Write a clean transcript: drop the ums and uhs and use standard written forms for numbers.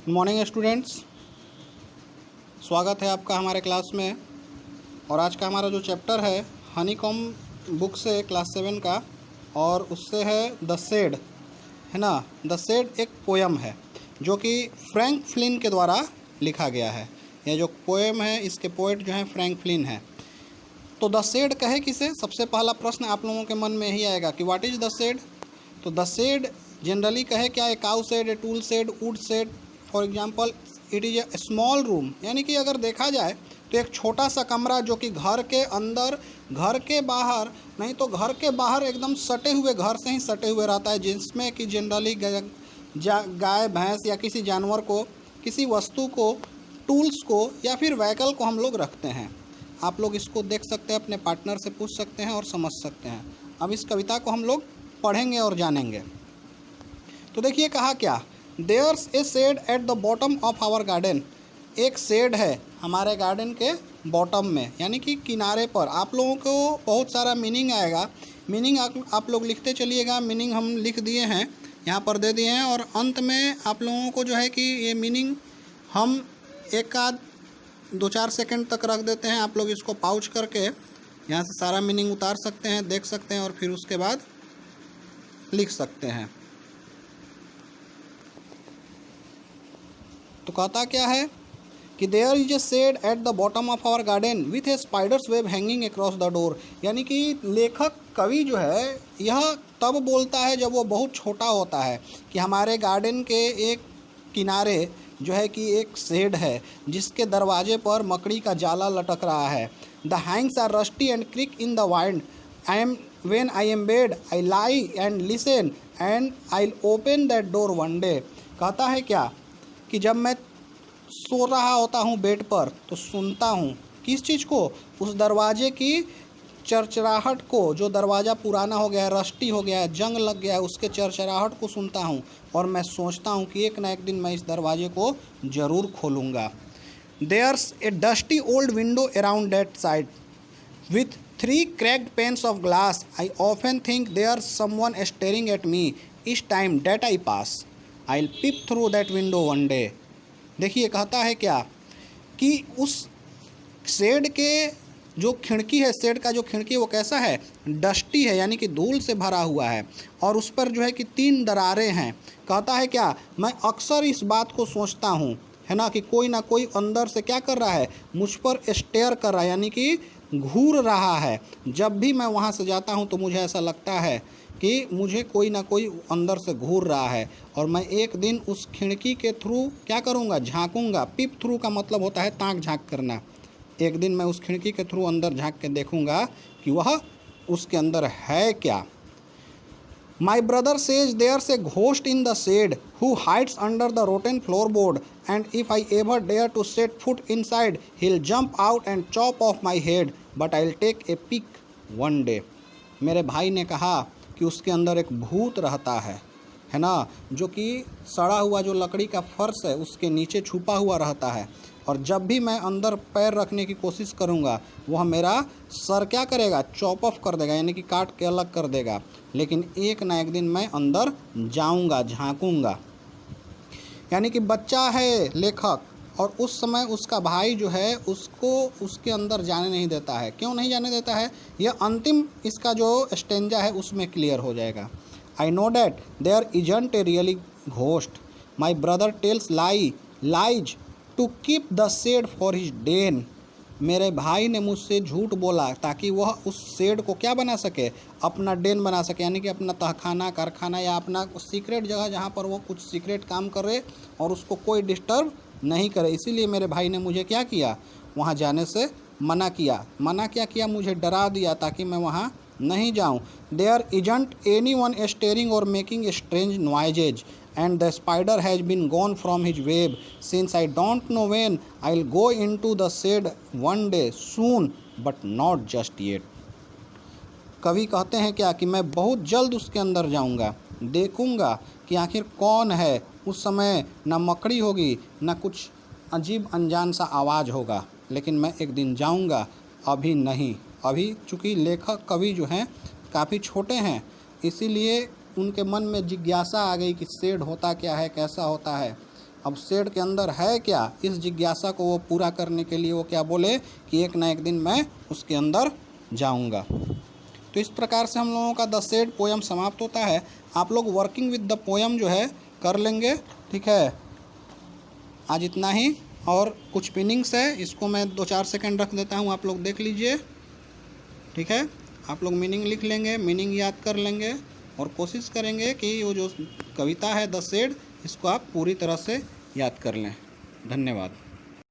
Good morning students, स्वागत है आपका हमारे क्लास में। और आज का हमारा जो चैप्टर है हनीकॉम्ब बुक से क्लास 7 का, और उससे है द शेड, है ना। द शेड एक पोयम है जो कि फ्रैंक फ्लिन के द्वारा लिखा गया है। यह जो पोयम है इसके पोएट जो हैं फ्रैंक फ्लिन है। तो द शेड कहे किसे, सबसे पहला प्रश्न आप लोगों के मन में यही आएगा कि व्हाट इज़ द शेड। तो द शेड जनरली कहे क्या, a cow shed, a tool shed, wood shed. For example it is a small room, यानी कि अगर देखा जाए तो एक छोटा सा कमरा जो कि घर के अंदर, घर के बाहर नहीं तो घर के बाहर एकदम सटे हुए, घर से ही सटे हुए रहता है, जिसमें कि जनरली गाय भैंस या किसी जानवर को, किसी वस्तु को, टूल्स को या फिर व्हीकल को हम लोग रखते हैं। आप लोग इसको देख सकते हैं, अपने पार्टनर से पूछ सकते हैं और समझ सकते हैं। अब इस कविता को हम लोग पढ़ेंगे और जानेंगे। तो देखिए कहा क्या, there's a shed at the bottom of our garden. एक शेड है हमारे गार्डन के बॉटम में, यानी कि किनारे पर। आप लोगों को बहुत सारा मीनिंग आएगा, मीनिंग आप लोग लिखते चलिएगा। मीनिंग हम लिख दिए हैं, यहाँ पर दे दिए हैं, और अंत में आप लोगों को जो है कि ये मीनिंग हम एक आध 2-4 सेकंड तक रख देते हैं। आप लोग इसको पाउच करके यहाँ से सारा मीनिंग उतार सकते हैं, देख सकते हैं, और फिर उसके बाद लिख सकते हैं। तो कहता क्या है कि there is a shed at the bottom of our garden with a spider's web hanging across the door. यानी कि लेखक कवि जो है यह तब बोलता है जब वो बहुत छोटा होता है कि हमारे गार्डन के एक किनारे जो है कि एक शेड है जिसके दरवाजे पर मकड़ी का जाला लटक रहा है। The hinges are rusty and creak in the wind. When I am bed, I lie and listen and I'll open that door one day। कहता है क्या कि जब मैं सो रहा होता हूँ बेड पर तो सुनता हूँ किस चीज़ को, उस दरवाजे की चरचराहट को, जो दरवाज़ा पुराना हो गया है, रस्टी हो गया है, जंग लग गया है, उसके चरचराहट को सुनता हूँ। और मैं सोचता हूँ कि एक ना एक दिन मैं इस दरवाजे को ज़रूर खोलूँगा। There's a dusty old window around that side with 3 cracked panes of glass. I often think there's someone staring at me each time that I pass. I'll peep through that window one day। देखिए कहता है क्या कि उस shade के जो खिड़की है, शेड का जो खिड़की है वो कैसा है, डस्टी है, यानी कि धूल से भरा हुआ है, और उस पर जो है कि 3 दरारें हैं। कहता है क्या, मैं अक्सर इस बात को सोचता हूँ, है ना, कि कोई ना कोई अंदर से क्या कर रहा है, मुझ पर स्टेयर कर रहा है, यानी कि घूर रहा है। जब भी मैं वहाँ से जाता हूँ तो मुझे ऐसा लगता है कि मुझे कोई ना कोई अंदर से घूर रहा है, और मैं एक दिन उस खिड़की के थ्रू क्या करूँगा, झांकूँगा। पिप थ्रू का मतलब होता है ताक झांक करना। एक दिन मैं उस खिड़की के थ्रू अंदर झांक के देखूँगा कि वह उसके अंदर है क्या। My brother says there's a ghost in the shade who hides under the rotten floorboard, and if I ever dare to set foot inside, he'll jump out and chop off my head, but I'll take a peek one day। मेरे भाई ने कहा कि उसके अंदर एक भूत रहता है ना, जो कि सड़ा हुआ जो लकड़ी का फर्श है उसके नीचे छुपा हुआ रहता है, और जब भी मैं अंदर पैर रखने की कोशिश करूँगा वह मेरा सर क्या करेगा, चॉप ऑफ कर देगा, यानी कि काट के अलग कर देगा। लेकिन एक ना एक दिन मैं अंदर जाऊँगा, झांकूँगा। यानी कि बच्चा है लेखक, और उस समय उसका भाई जो है उसको उसके अंदर जाने नहीं देता है। क्यों नहीं जाने देता है, यह अंतिम इसका जो स्टेंजा है उसमें क्लियर हो जाएगा। I know that there isn't a really ghost, my brother tells lies to keep the shed for his den. मेरे भाई ने मुझसे झूठ बोला ताकि वह उस शेड को क्या बना सके, अपना डेन बना सके, यानी कि अपना तहखाना, कारखाना, या अपना सीक्रेट जगह जहाँ पर वो कुछ सीक्रेट काम करे और उसको कोई डिस्टर्ब नहीं करे। इसीलिए मेरे भाई ने मुझे क्या किया, वहाँ जाने से मना किया। मना क्या किया, मुझे डरा दिया ताकि मैं वहाँ नहीं जाऊँ। There isn't anyone staring और making strange noises, and the spider has been gone from his web since I don't know when I'll go into the shade one day soon but not just yet। कवि कहते हैं क्या कि मैं बहुत जल्द उसके अंदर जाऊंगा, देखूंगा कि आखिर कौन है। उस समय ना मकड़ी होगी, ना कुछ अजीब अनजान सा आवाज़ होगा, लेकिन मैं एक दिन जाऊंगा, अभी नहीं। अभी चूँकि लेखक कवि जो हैं काफ़ी छोटे हैं, इसीलिए उनके मन में जिज्ञासा आ गई कि शेड होता क्या है, कैसा होता है। अब शेड के अंदर है क्या, इस जिज्ञासा को वो पूरा करने के लिए वो क्या बोले कि एक ना एक दिन मैं उसके अंदर जाऊंगा। तो इस प्रकार से हम लोगों का द शेड पोयम समाप्त होता है। आप लोग वर्किंग विद द पोयम जो है कर लेंगे, ठीक है। आज इतना ही, और कुछ मीनिंग्स है, इसको मैं 2-4 सेकंड रख देता हूँ, आप लोग देख लीजिए, ठीक है। आप लोग मीनिंग लिख लेंगे, मीनिंग याद कर लेंगे, और कोशिश करेंगे कि वो जो कविता है द शेड, इसको आप पूरी तरह से याद कर लें। धन्यवाद।